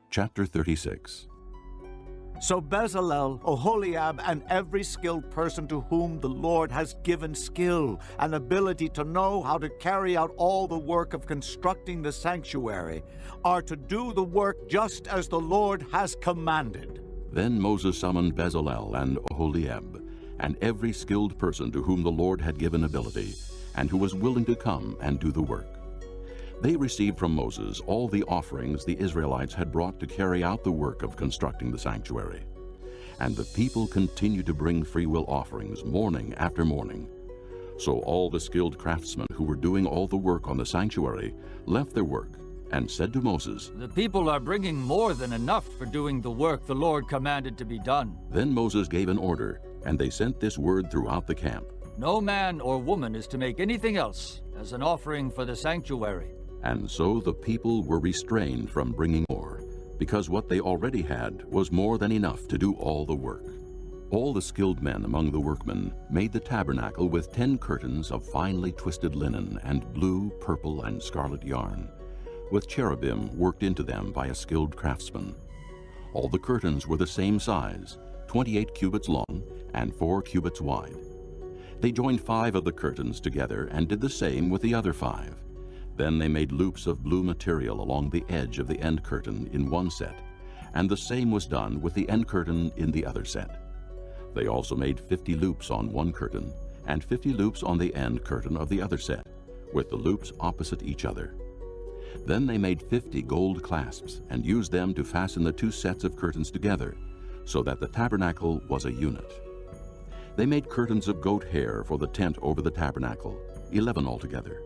Chapter 36. So Bezalel, Oholiab, and every skilled person to whom the Lord has given skill and ability to know how to carry out all the work of constructing the sanctuary are to do the work just as the Lord has commanded. Then Moses summoned Bezalel and Oholiab, and every skilled person to whom the Lord had given ability, and who was willing to come and do the work. They received from Moses all the offerings the Israelites had brought to carry out the work of constructing the sanctuary. And the people continued to bring freewill offerings morning after morning. So all the skilled craftsmen who were doing all the work on the sanctuary left their work and said to Moses, "The people are bringing more than enough for doing the work the Lord commanded to be done." Then Moses gave an order, and they sent this word throughout the camp: "No man or woman is to make anything else as an offering for the sanctuary." And so the people were restrained from bringing more, because what they already had was more than enough to do all the work. All the skilled men among the workmen made the tabernacle with 10 curtains of finely twisted linen and blue, purple, and scarlet yarn, with cherubim worked into them by a skilled craftsman. All the curtains were the same size, 28 cubits long and 4 cubits wide. They joined 5 of the curtains together and did the same with the other 5. Then they made loops of blue material along the edge of the end curtain in one set, and the same was done with the end curtain in the other set. They also made 50 loops on one curtain, and 50 loops on the end curtain of the other set, with the loops opposite each other. Then they made 50 gold clasps, and used them to fasten the 2 sets of curtains together, so that the tabernacle was a unit. They made curtains of goat hair for the tent over the tabernacle, 11 altogether.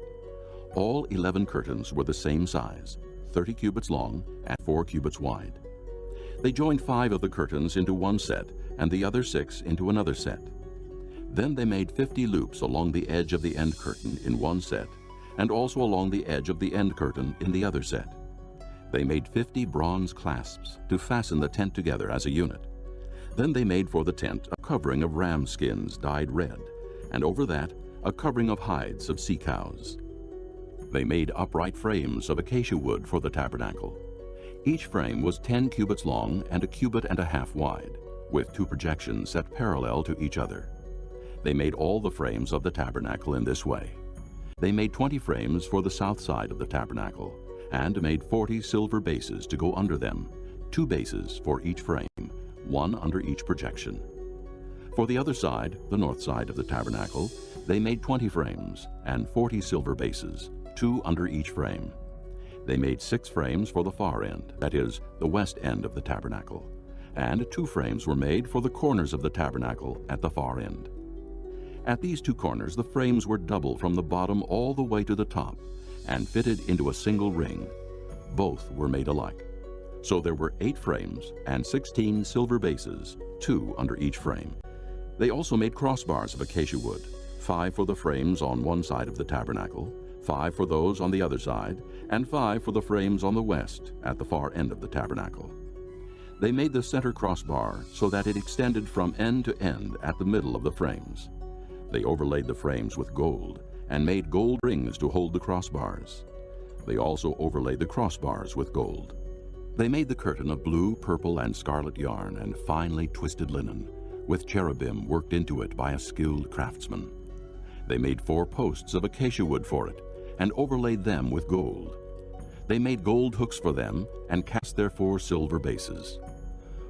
All 11 curtains were the same size, 30 cubits long and 4 cubits wide. They joined 5 of the curtains into one set, and the other 6 into another set. Then they made 50 loops along the edge of the end curtain in one set, and also along the edge of the end curtain in the other set. They made 50 bronze clasps to fasten the tent together as a unit. Then they made for the tent a covering of ram skins dyed red, and over that a covering of hides of sea cows. They made upright frames of acacia wood for the tabernacle. Each frame was 10 cubits long and 1.5 cubits wide, with 2 projections set parallel to each other. They made all the frames of the tabernacle in this way. They made 20 frames for the south side of the tabernacle, and made 40 silver bases to go under them, 2 bases for each frame, 1 under each projection. For the other side, the north side of the tabernacle, they made 20 frames and 40 silver bases, 2 under each frame. They made 6 frames for the far end, that is, the west end of the tabernacle, and 2 frames were made for the corners of the tabernacle at the far end. At these 2 corners the frames were double from the bottom all the way to the top, and fitted into a single ring. Both were made alike. So there were 8 frames and 16 silver bases, 2 under each frame. They also made crossbars of acacia wood, 5 for the frames on one side of the tabernacle, 5 for those on the other side, and 5 for the frames on the west at the far end of the tabernacle. They made the center crossbar so that it extended from end to end at the middle of the frames. They overlaid the frames with gold, and made gold rings to hold the crossbars. They also overlaid the crossbars with gold. They made the curtain of blue, purple, and scarlet yarn and finely twisted linen, with cherubim worked into it by a skilled craftsman. They made 4 posts of acacia wood for it, and overlaid them with gold. They made gold hooks for them, and cast their 4 silver bases.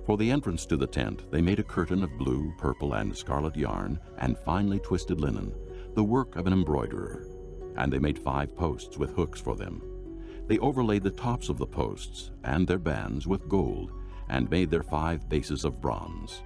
For the entrance to the tent they made a curtain of blue, purple, and scarlet yarn and finely twisted linen, the work of an embroiderer. And they made 5 posts with hooks for them. They overlaid the tops of the posts and their bands with gold, and made their 5 bases of bronze.